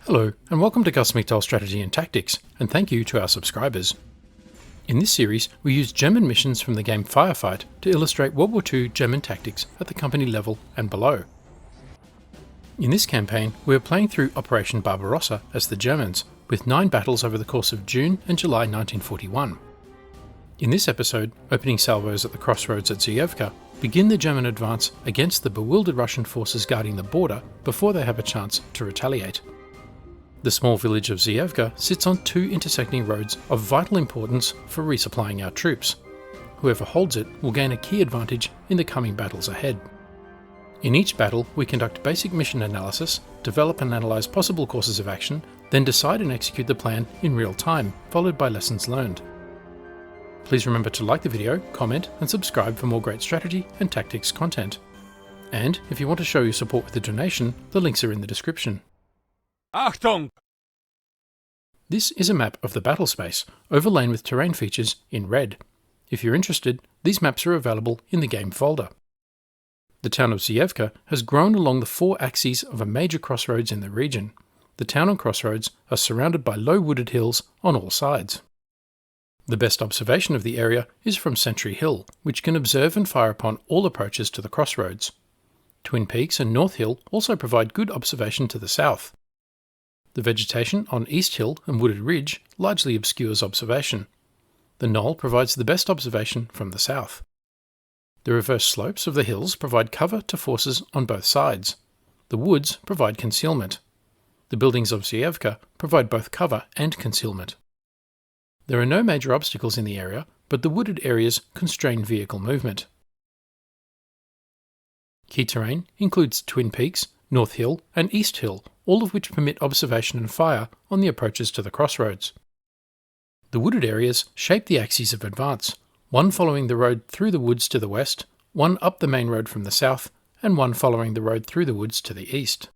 Hello, and welcome to gusmcdollgames Strategy and Tactics, and thank you to our subscribers. In this series, we use German missions from the game Firefight to illustrate World War II German tactics at the company level and below. In this campaign, we are playing through Operation Barbarossa as the Germans, with 9 battles over the course of June and July 1941. In this episode, Opening Salvos at the Crossroads at Zuyevka begin the German advance against the bewildered Russian forces guarding the border before they have a chance to retaliate. The small village of Zuyevka sits on 2 intersecting roads of vital importance for resupplying our troops. Whoever holds it will gain a key advantage in the coming battles ahead. In each battle, we conduct basic mission analysis, develop and analyse possible courses of action, then decide and execute the plan in real time, followed by lessons learned. Please remember to like the video, comment and subscribe for more great strategy and tactics content. And if you want to show your support with a donation, the links are in the description. Achtung! This is a map of the battle space, overlain with terrain features in red. If you're interested, these maps are available in the game folder. The town of Zuyevka has grown along the 4 axes of a major crossroads in the region. The town and crossroads are surrounded by low wooded hills on all sides. The best observation of the area is from Sentry Hill, which can observe and fire upon all approaches to the crossroads. Twin Peaks and North Hill also provide good observation to the south. The vegetation on East Hill and Wooded Ridge largely obscures observation. The knoll provides the best observation from the south. The reverse slopes of the hills provide cover to forces on both sides. The woods provide concealment. The buildings of Zuyevka provide both cover and concealment. There are no major obstacles in the area, but the wooded areas constrain vehicle movement. Key terrain includes Twin Peaks, North Hill and East Hill, all of which permit observation and fire on the approaches to the crossroads. The wooded areas shape the axes of advance, one following the road through the woods to the west, one up the main road from the south, and one following the road through the woods to the east.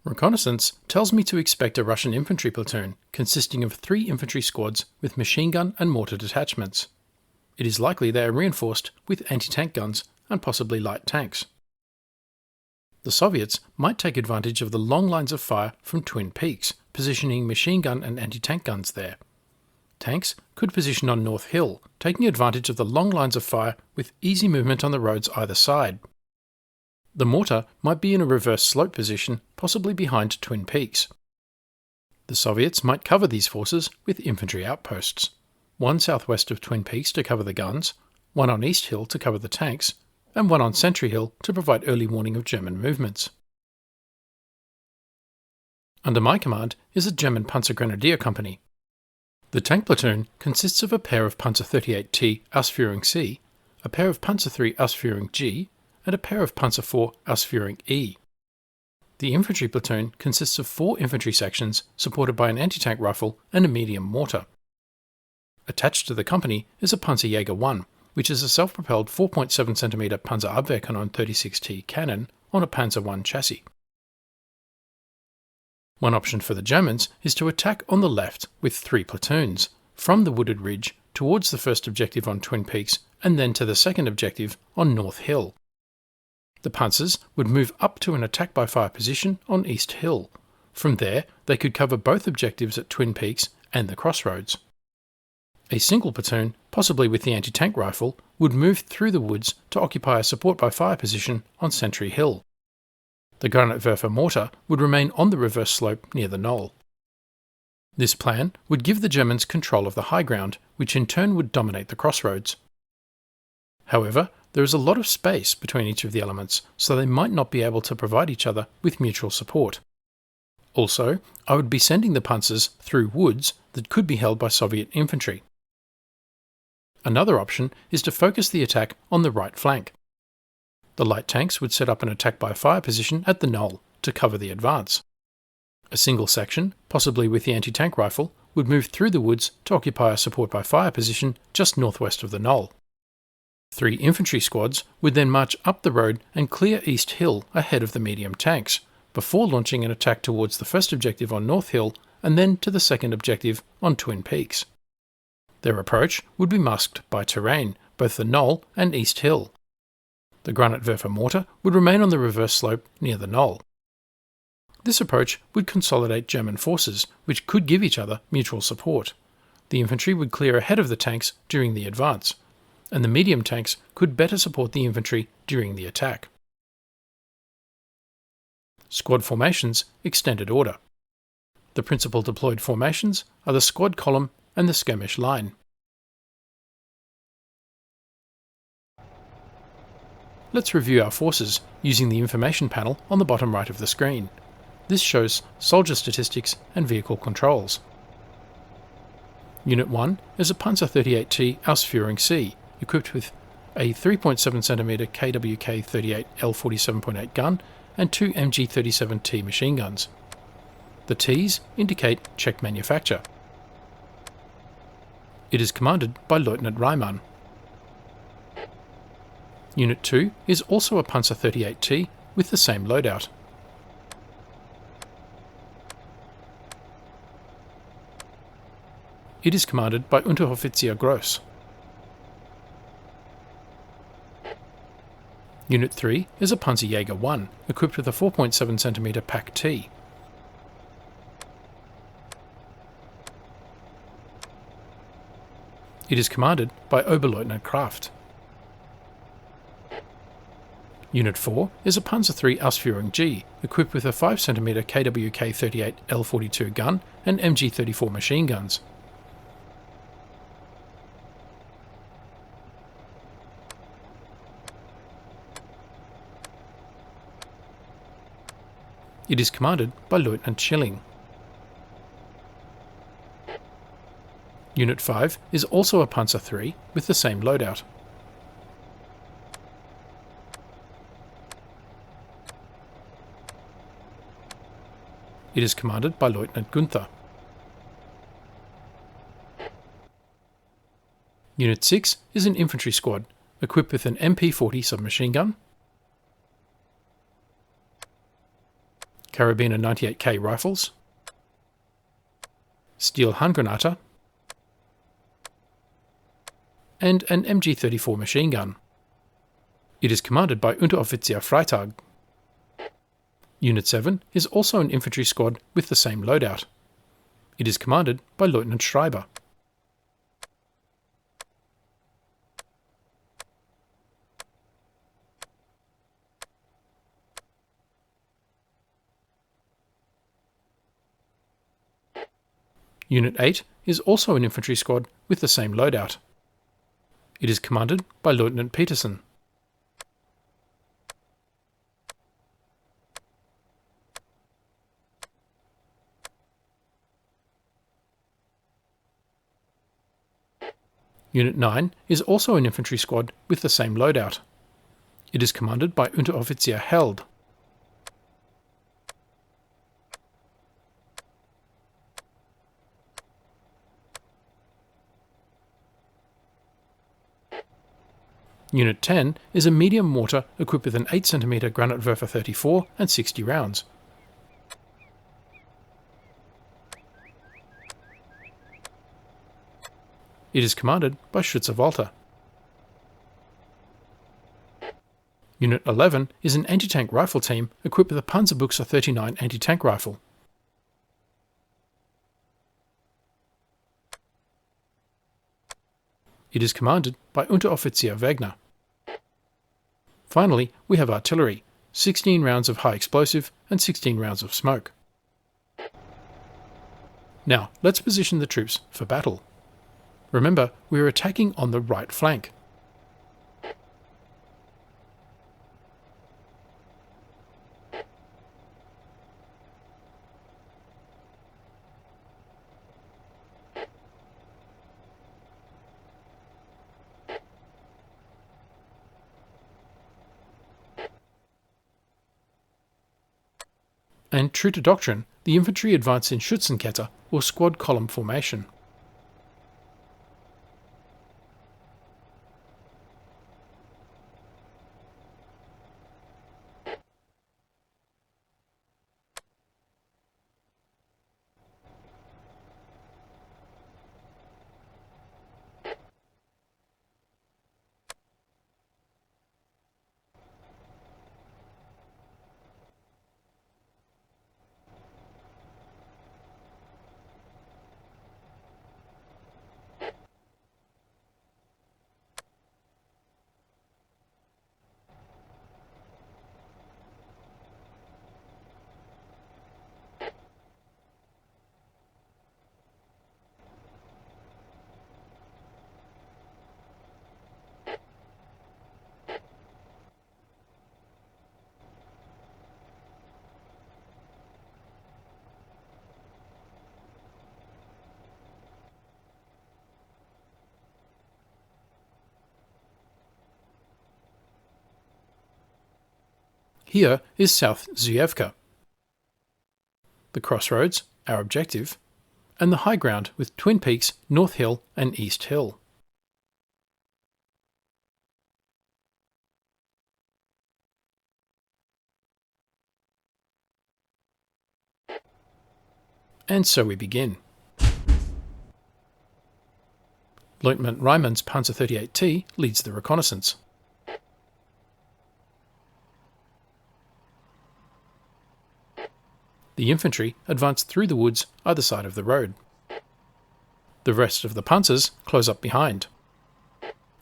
Reconnaissance tells me to expect a Russian infantry platoon consisting of 3 infantry squads with machine gun and mortar detachments. It is likely they are reinforced with anti-tank guns and possibly light tanks. The Soviets might take advantage of the long lines of fire from Twin Peaks, positioning machine gun and anti-tank guns there. Tanks could position on North Hill, taking advantage of the long lines of fire with easy movement on the roads either side. The mortar might be in a reverse slope position, possibly behind Twin Peaks. The Soviets might cover these forces with infantry outposts, one southwest of Twin Peaks to cover the guns, one on East Hill to cover the tanks, and one on Sentry Hill to provide early warning of German movements. Under my command is a German Panzergrenadier company. The tank platoon consists of a pair of Panzer 38T Ausführung C, a pair of Panzer 3 Ausführung G, and a pair of Panzer 4 Ausführung E. The infantry platoon consists of 4 infantry sections supported by an anti-tank rifle and a medium mortar. Attached to the company is a Panzerjäger 1, which is a self-propelled 4.7 cm Panzerabwehrkanone 36T cannon on a Panzer I chassis. One option for the Germans is to attack on the left with 3 platoons, from the wooded ridge towards the first objective on Twin Peaks and then to the second objective on North Hill. The Panzers would move up to an attack by fire position on East Hill. From there, they could cover both objectives at Twin Peaks and the crossroads. A single platoon, possibly with the anti-tank rifle, would move through the woods to occupy a support by fire position on Sentry Hill. The Granatwerfer mortar would remain on the reverse slope near the knoll. This plan would give the Germans control of the high ground, which in turn would dominate the crossroads. However, there is a lot of space between each of the elements, so they might not be able to provide each other with mutual support. Also, I would be sending the Panzers through woods that could be held by Soviet infantry. Another option is to focus the attack on the right flank. The light tanks would set up an attack by fire position at the knoll to cover the advance. A single section, possibly with the anti-tank rifle, would move through the woods to occupy a support by fire position just northwest of the knoll. 3 infantry squads would then march up the road and clear East Hill ahead of the medium tanks, before launching an attack towards the first objective on North Hill and then to the second objective on Twin Peaks. Their approach would be masked by terrain, both the knoll and East Hill. The Granatwerfer mortar would remain on the reverse slope near the knoll. This approach would consolidate German forces, which could give each other mutual support. The infantry would clear ahead of the tanks during the advance, and the medium tanks could better support the infantry during the attack. Squad formations, extended order. The principal deployed formations are the squad column and the skirmish line. Let's review our forces using the information panel on the bottom right of the screen. This shows soldier statistics and vehicle controls. Unit 1 is a Panzer 38T Ausführung C, equipped with a 3.7cm KWK 38 L47.8 gun and 2 MG37T machine guns. The Ts indicate Czech manufacture. It is commanded by Lieutenant Reimann. Unit 2 is also a Panzer 38T with the same loadout. It is commanded by Unteroffizier Gross. Unit 3 is a Panzerjäger 1, equipped with a 4.7cm PaK-T. It is commanded by Oberleutnant Kraft. Unit 4 is a Panzer III Ausführung G, equipped with a 5cm KWK 38 L42 gun and MG34 machine guns. It is commanded by Lieutenant Schilling. Unit 5 is also a Panzer III with the same loadout. It is commanded by Lieutenant Günther. Unit 6 is an infantry squad, equipped with an MP40 submachine gun, Karabiner 98K rifles, Steel Handgranate, and an MG34 machine gun. It is commanded by Unteroffizier Freitag. Unit 7 is also an infantry squad with the same loadout. It is commanded by Lieutenant Schreiber. Unit 8 is also an infantry squad with the same loadout. It is commanded by Lieutenant Peterson. Unit 9 is also an infantry squad with the same loadout. It is commanded by Unteroffizier Held. Unit 10 is a medium mortar equipped with an 8cm Granatwerfer 34 and 60 rounds. It is commanded by Schütze Walter. Unit 11 is an anti-tank rifle team equipped with a Panzerbuchse 39 anti-tank rifle. It is commanded by Unteroffizier Wegner. Finally, we have artillery, 16 rounds of high explosive and 16 rounds of smoke. Now, let's position the troops for battle. Remember, we are attacking on the right flank. And true to doctrine, the infantry advance in Schützenkette or squad column formation. Here is South Zuyevka, the Crossroads, our objective, and the high ground with Twin Peaks, North Hill and East Hill. And so we begin. Lieutenant Ryman's Panzer 38T leads the reconnaissance. The infantry advance through the woods either side of the road. The rest of the panzers close up behind.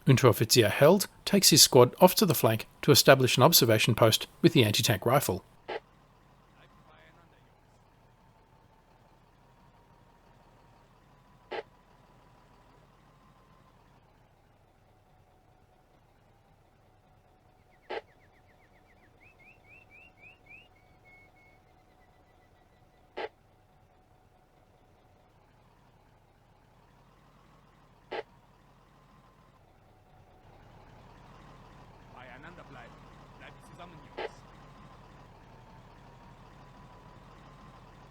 Unteroffizier Held takes his squad off to the flank to establish an observation post with the anti-tank rifle. Beieinander bleiben. Bleibt zusammen, Jungs.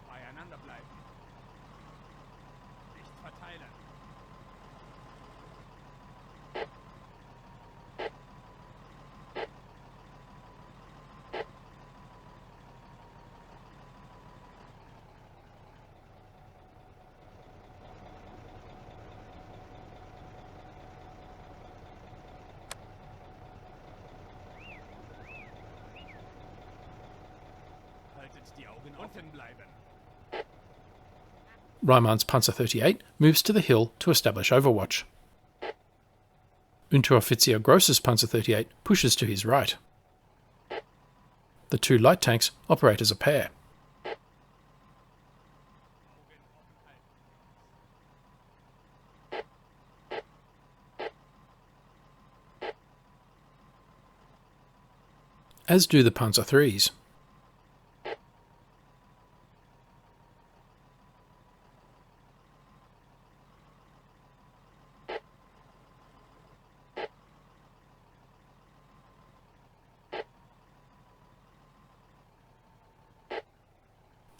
Beieinander bleiben. Nicht verteilen. Die Augen unten bleiben. Ryman's Panzer 38 moves to the hill to establish overwatch. Unteroffizier Gross's Panzer 38 pushes to his right. The two light tanks operate as a pair. As do the Panzer IIIs.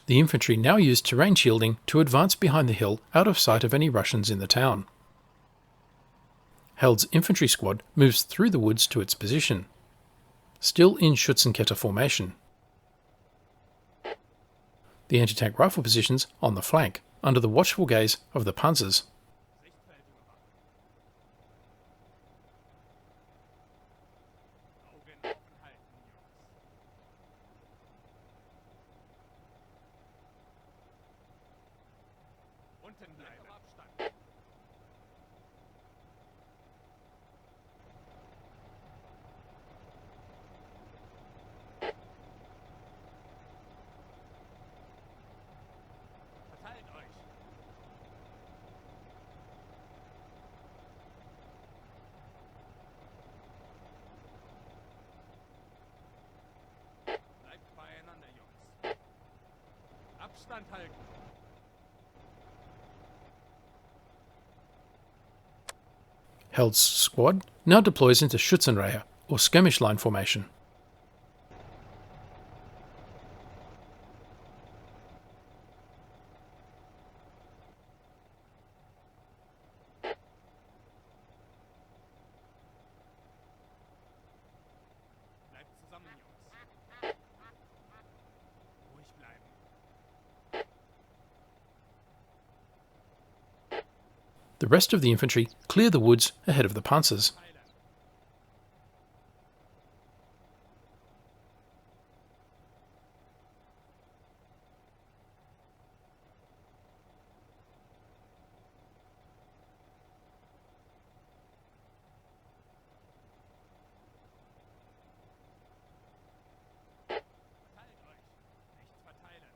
The infantry now use terrain shielding to advance behind the hill out of sight of any Russians in the town. Held's infantry squad moves through the woods to its position, still in Schützenkette formation. The anti-tank rifle positions on the flank, under the watchful gaze of the panzers. Unten bleiben. Abstand. Verteilt euch. Bleibt beieinander, Jungs. Abstand halten. Held's squad now deploys into Schützenreihe, or skirmish line formation. Bleibt zusammen, Jungs. Ruhig bleiben. The rest of the infantry clear the woods ahead of the panzers. Verteilt euch. Nicht verteilen.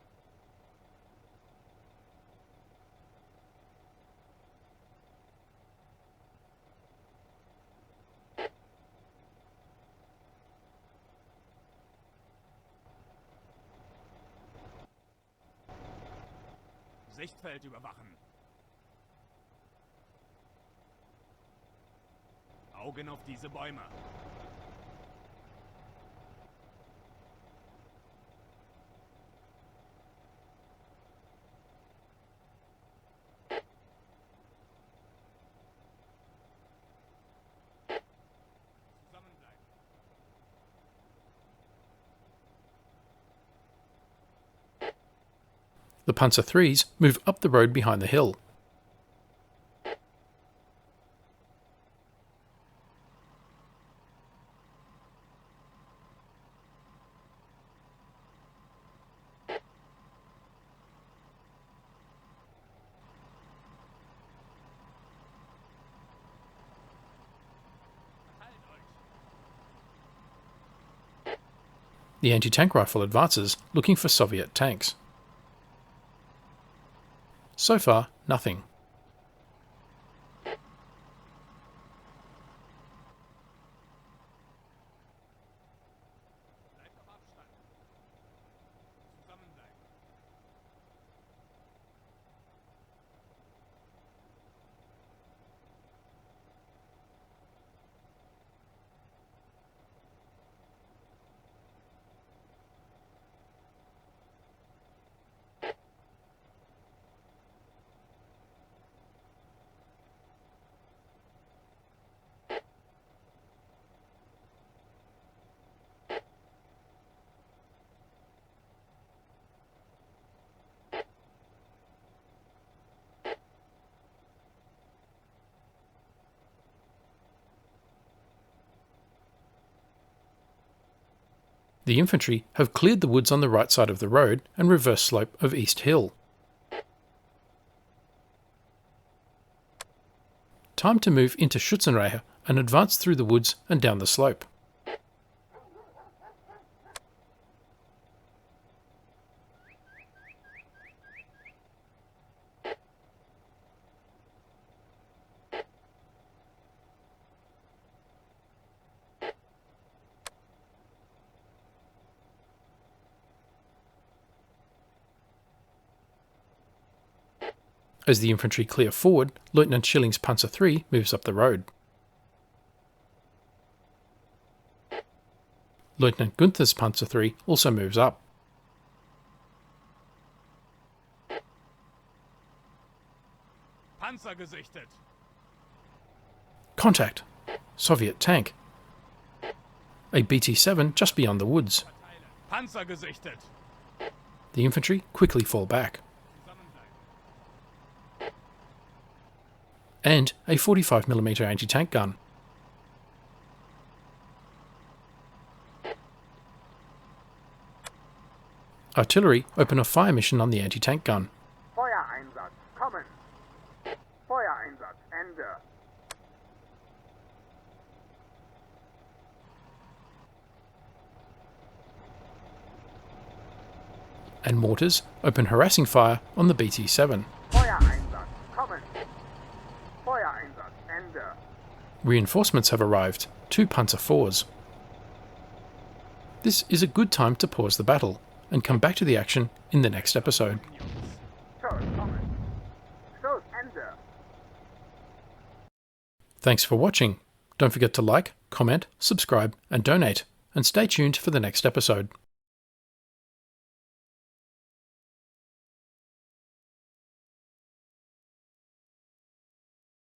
Sichtfeld überwachen. Augen auf diese Bäume. The Panzer IIIs move up the road behind the hill. The anti-tank rifle advances, looking for Soviet tanks. So far, nothing. Bleibt auf Abstand. Zusammenbleiben. The infantry have cleared the woods on the right side of the road and reverse slope of East Hill. Time to move into Schützenreihe and advance through the woods and down the slope. As the infantry clear forward, Lieutenant Schilling's Panzer III moves up the road. Lieutenant Gunther's Panzer III also moves up. Panzer gesichtet. Contact! Soviet tank. A BT-7 just beyond the woods. Panzer gesichtet. The infantry quickly fall back. Zusammenbleiben. And a 45mm anti-tank gun. Artillery open a fire mission on the anti-tank gun. Feuereinsatz, kommen! Feuereinsatz, Ende! And mortars open harassing fire on the BT-7. Feuereinsatz, kommen! Feuereinsatz, Ende! Reinforcements have arrived, 2 Panzer IVs. This is a good time to pause the battle and come back to the action in the next episode. Stoß, kommen! Stoß, Ende! Thanks for watching. Don't forget to like, comment, subscribe, and donate, and stay tuned for the next episode.